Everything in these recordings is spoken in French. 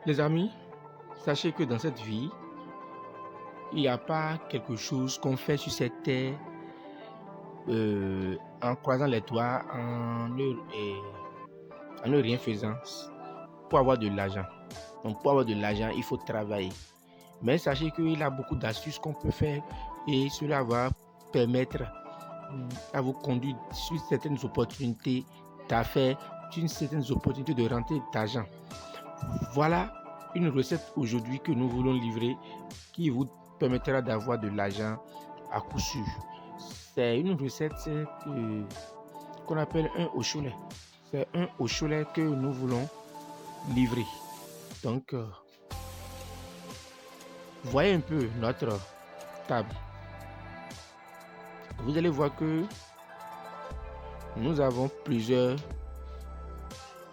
Les amis, sachez que dans cette vie, il n'y a pas quelque chose qu'on fait sur cette terre en croisant les doigts, en ne rien faisant pour avoir de l'argent. Donc pour avoir de l'argent, il faut travailler. Mais sachez qu'il y a beaucoup d'astuces qu'on peut faire et cela va permettre à vous conduire sur certaines opportunités d'affaires, sur certaines opportunités de rentrer d'argent. Voilà une recette aujourd'hui que nous voulons livrer qui vous permettra d'avoir de l'argent à coup sûr. C'est une recette qu'on appelle un au cholet. C'est un au cholet que nous voulons livrer. Donc, voyez un peu notre table. Vous allez voir que nous avons plusieurs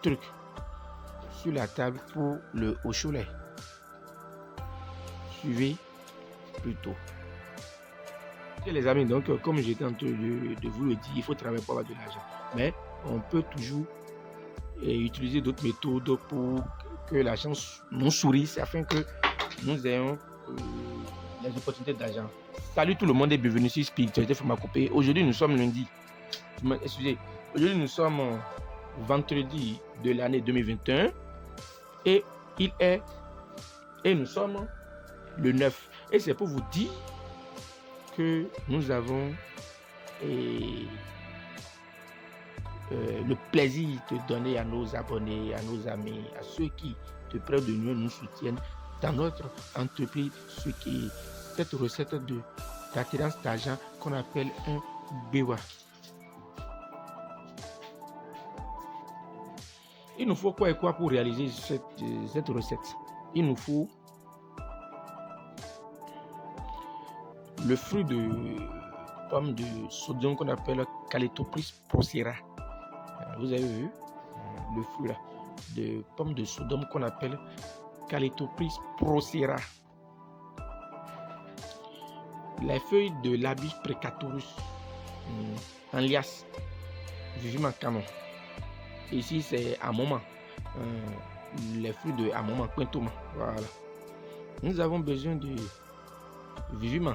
trucs sur la table pour le au cholet. Suivez plutôt. Les amis, donc comme j'étais en train de vous le dire, il faut travailler pour avoir de l'argent. Mais on peut toujours utiliser d'autres méthodes pour que l'argent nous sourisse afin que nous ayons les opportunités d'argent. Salut tout le monde et bienvenue sur Spiritualité Pharmacopée. Aujourd'hui nous sommes lundi. Excusez. Aujourd'hui nous sommes vendredi de l'année 2021 et nous sommes le 9. Et c'est pour vous dire que nous avons le plaisir de donner à nos abonnés, à nos amis, à ceux qui de près de nous soutiennent dans notre entreprise, cette recette d'attirance d'argent qu'on appelle un BWA. Il nous faut quoi et quoi pour réaliser cette recette? Il nous faut le fruit de pomme de sodium qu'on appelle Calytopris procera. Vous avez vu le fruit là de pomme de sodium qu'on appelle Calytopris procera. Les feuilles de Labis precatorus en liasse, vivement canon. Ici c'est amoma, les fruits de amoma quintoma. Voilà. Nous avons besoin de viviment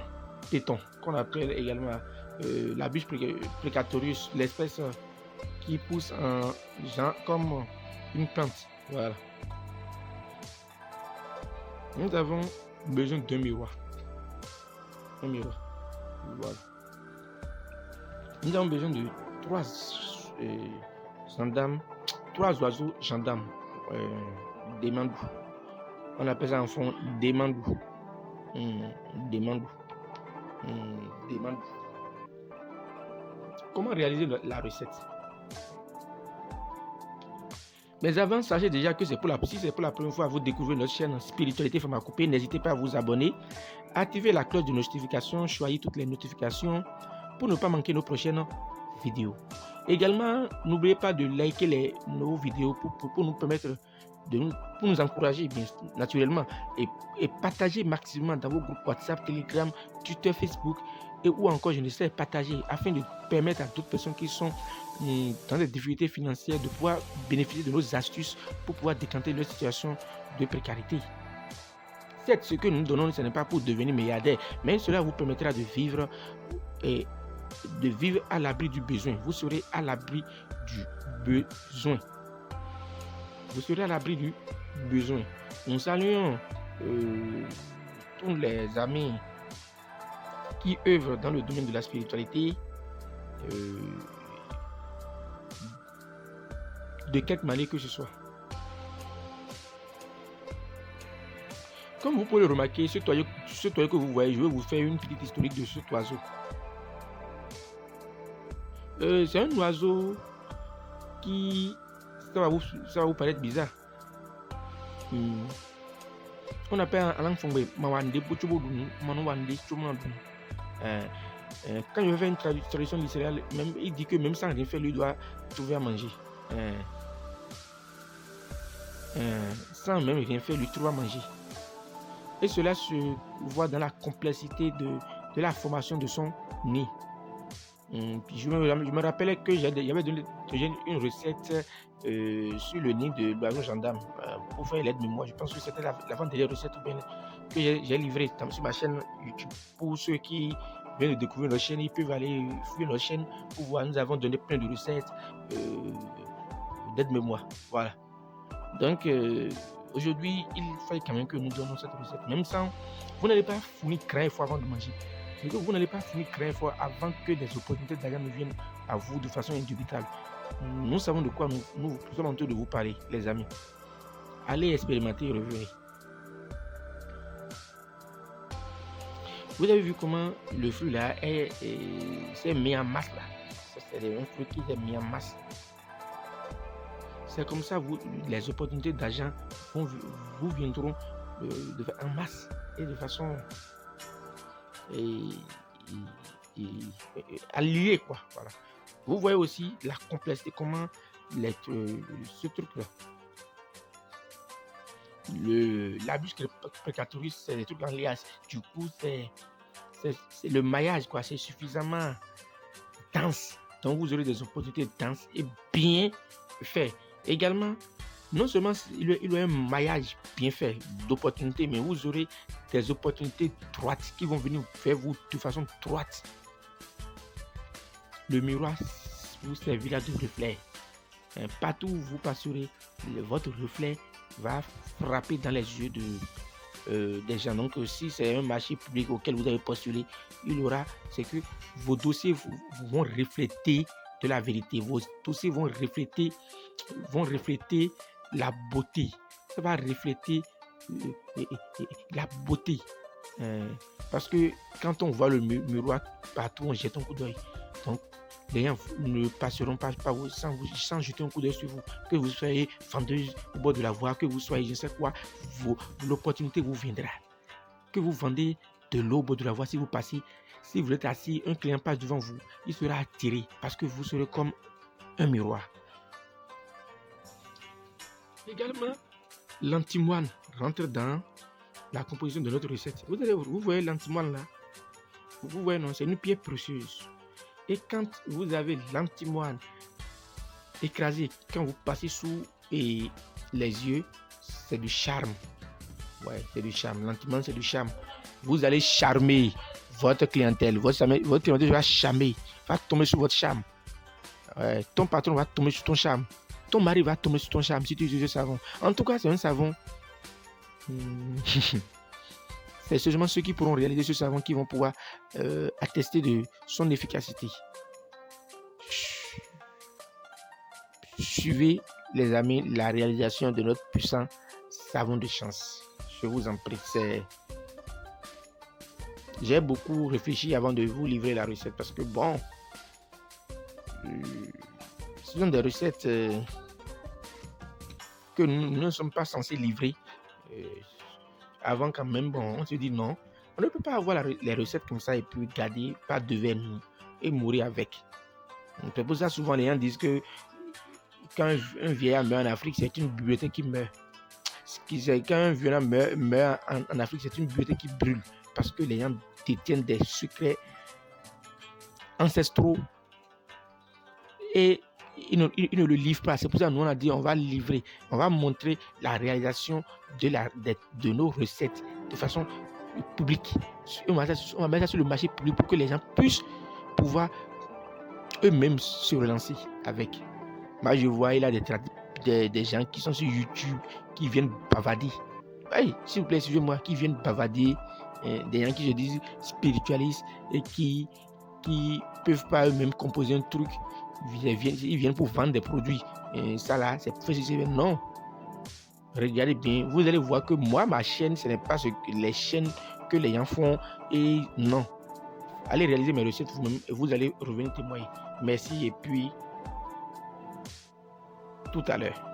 téton qu'on appelle également Labis precatorus, l'espèce qui pousse en genre comme une plante. Voilà. Nous avons besoin d'un miroir. Un miroir. Voilà. Nous avons besoin de trois oiseaux gendarmes. Des mandous. On appelle ça en fond des mandous. Des mandous. Comment réaliser la recette? Mais avant, sachez déjà que si c'est pour la première fois que vous découvrez notre chaîne Spiritualité Pharmacopée, n'hésitez pas à vous abonner, activer la cloche de notification, choisir toutes les notifications pour ne pas manquer nos prochaines vidéos. Également, n'oubliez pas de liker nos vidéos pour nous permettre pour nous encourager bien naturellement et partager maximum dans vos groupes WhatsApp, Telegram, Twitter, Facebook ou encore je ne sais partager afin de permettre à d'autres personnes qui sont dans des difficultés financières de pouvoir bénéficier de nos astuces pour pouvoir décanter leur situation de précarité. Certes, ce que nous donnons, ce n'est pas pour devenir milliardaire, mais cela vous permettra de vivre à l'abri du besoin. Vous serez à l'abri du besoin. Vous serez à l'abri du besoin. Nous saluons tous les amis qui œuvrent dans le domaine de la spiritualité de quelque manière que ce soit. Comme vous pouvez le remarquer, ce toyau que vous voyez, je vais vous faire une petite historique de cet oiseau. C'est un oiseau qui... Ça va vous paraître bizarre. On appelle en langue fongbe Mawande Bochobodoun, Manouande Chomandou. Quand je fais une traduction littérale, même, il dit que même sans rien faire, lui doit trouver à manger. Sans même rien faire, lui trouver à manger. Et cela se voit dans la complexité de la formation de son nez. Je me rappelais que j'avais donné une recette sur le nid de l'oiseau gendarme pour faire l'aide-mémoire. Je pense que c'était l'avant-dernière recette que j'ai livrée sur ma chaîne YouTube. Pour ceux qui viennent de découvrir notre chaîne, ils peuvent aller suivre notre chaîne pour voir. Nous avons donné plein de recettes d'aide-mémoire. Voilà. Donc, aujourd'hui, il faut quand même que nous donnons cette recette. Même sans, vous n'allez pas fournir craint fort avant de manger. C'est que vous n'allez pas fournir craint fort avant que des opportunités d'argent ne viennent à vous de façon indubitable. Nous savons de quoi nous sommes en train de vous parler, les amis. Allez expérimenter et revenez. Vous avez vu comment le fruit là s'est mis en masse là. C'est un fruit qui s'est mis en masse. C'est comme ça les opportunités d'argent vous viendront en masse et de façon alliée, quoi. Voilà. Vous voyez aussi la complexité, comment ce truc-là. L'abus précatoriste, c'est des trucs en liasse. Du coup, c'est le maillage, quoi. C'est suffisamment dense. Donc, vous aurez des opportunités denses et bien faites. Également, non seulement il y a un maillage bien fait d'opportunités, mais vous aurez des opportunités droites qui vont venir faire vous de façon droite. Le miroir vous servira de reflet. Partout où vous passerez, votre reflet va frapper dans les yeux des gens. Donc, si c'est un marché public auquel vous avez postulé, c'est que vos dossiers vont refléter de la vérité. Vos dossiers vont refléter la beauté. Ça va refléter la beauté. Parce que quand on voit le miroir partout, on jette un coup d'œil. Donc, les gens ne passeront pas vous sans jeter un coup d'œil sur vous. Que vous soyez vendeuse au bord de la voie, que vous soyez je ne sais quoi, l'opportunité vous viendra. Que vous vendez de l'eau au bord de la voie, si vous passez, si vous êtes assis, un client passe devant vous, il sera attiré parce que vous serez comme un miroir. Également, l'antimoine rentre dans la composition de notre recette. Vous voyez l'antimoine là? Vous voyez, non, c'est une pierre précieuse. Et quand vous avez l'antimoine écrasé, quand vous passez sous les yeux, c'est du charme. Ouais, c'est du charme. L'antimoine, c'est du charme. Vous allez charmer votre clientèle. Votre clientèle va charmer, va tomber sur votre charme. Ouais, ton patron va tomber sur ton charme. Ton mari va tomber sur ton charme si tu utilises ce savon. En tout cas, c'est un savon. C'est seulement ceux qui pourront réaliser ce savon qui vont pouvoir attester de son efficacité. Suivez, les amis, la réalisation de notre puissant savon de chance. Je vous en prie. J'ai beaucoup réfléchi avant de vous livrer la recette parce que bon, ce sont des recettes que nous ne sommes pas censés livrer. Avant quand même, bon, on se dit non, on ne peut pas avoir les recettes comme ça et puis garder pas devant nous et mourir avec. C'est pour ça souvent les gens disent que quand un vieillard meurt en Afrique, c'est une bibliothèque qui meurt. Quand un vieillard meurt en Afrique, c'est une bibliothèque qui brûle parce que les gens détiennent des secrets ancestraux et ils ne le livrent pas. C'est pour ça que nous on a dit on va livrer, on va montrer la réalisation de nos recettes de façon publique. On va mettre ça sur le marché public pour que les gens puissent pouvoir eux-mêmes se relancer avec. Moi je vois il y a des gens qui sont sur YouTube qui viennent bavarder. Hey, s'il vous plaît, suivez-moi, qui viennent bavarder, des gens qui se disent spiritualistes et qui peuvent pas eux-mêmes composer un truc. Ils viennent pour vendre des produits. Et ça là, c'est non. Regardez bien, vous allez voir que moi, ma chaîne, ce n'est pas les chaînes que les gens font. Et non. Allez réaliser mes recettes vous-même et vous allez revenir témoigner. Merci et puis tout à l'heure.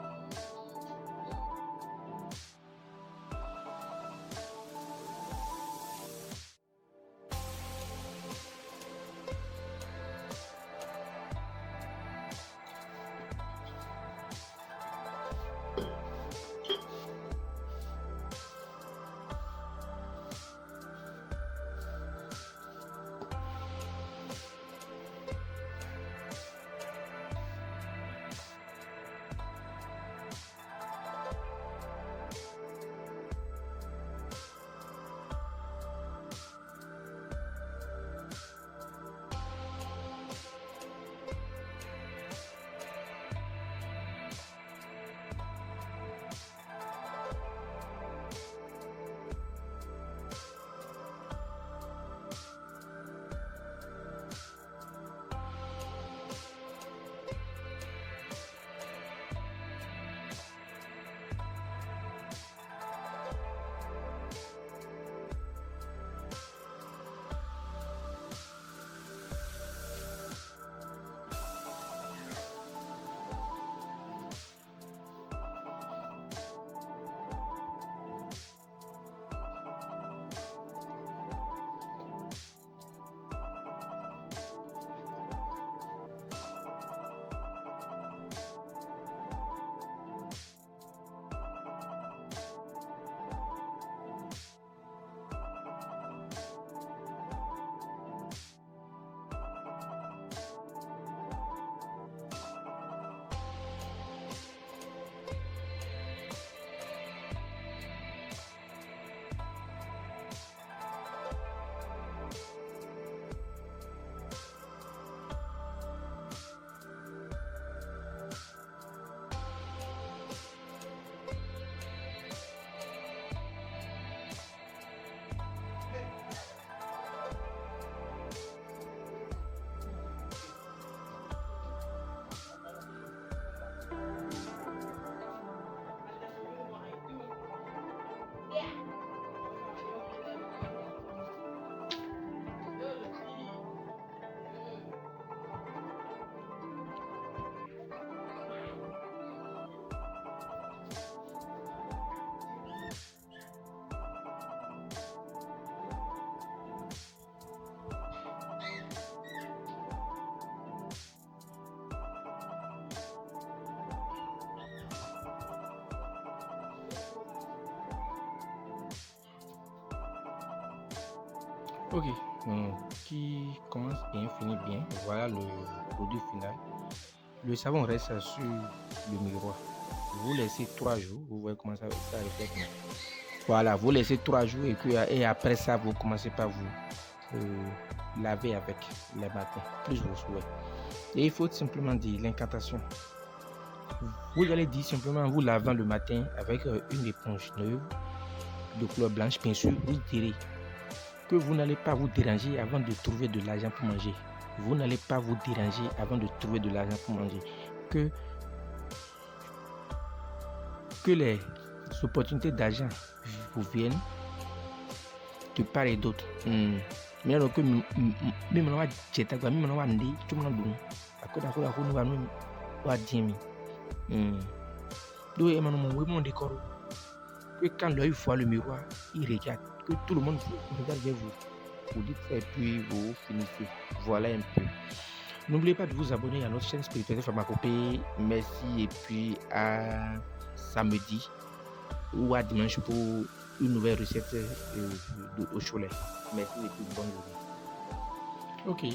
Ok, qui commence bien, finit bien. Voilà le produit final. Le savon reste sur le miroir. Vous laissez 3 jours, vous voyez comment ça reflète. Voilà, vous laissez 3 jours et après ça, vous commencez par vous laver avec les matins, plus vos souhaits. Et il faut simplement dire l'incantation. Vous allez dire simplement en vous lavant le matin avec une éponge neuve de couleur blanche, bien sûr, vous direz que vous n'allez pas vous déranger avant de trouver de l'argent pour manger. Vous n'allez pas vous déranger avant de trouver de l'argent pour manger. Que les opportunités d'argent vous viennent de part et d'autre. Mais alors que même on va jeter quoi, même on va ndi, tout le monde bon. Akoda ko nous va dire. Donc mon décor. Que quand l'œil voit le miroir, il regarde. Que tout le monde regarde vers vous. Vous dites ça et puis vous finissez. Voilà un peu. N'oubliez pas de vous abonner à notre chaîne spirituelle Pharmacopée. Merci et puis à samedi ou à dimanche pour une nouvelle recette au cholet. Merci et puis bonne journée. Ok,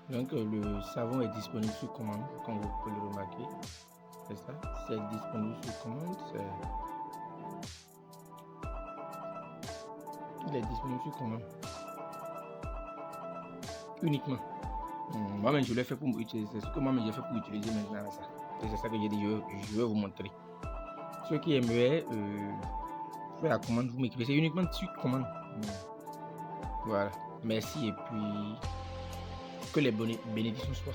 donc le savon est disponible sur commande, comme vous pouvez le remarquer. C'est ça, c'est disponible sur commande. Il est disponible sur commande. Uniquement. Moi-même, je l'ai fait pour utiliser. C'est ce que moi-même j'ai fait pour utiliser maintenant ça. Et c'est ça que j'ai dit, je vais vous montrer. Ceux qui aimeraient faire la commande, vous m'écrivez. C'est uniquement sur commande. Voilà. Merci et puis que les bénédictions soient.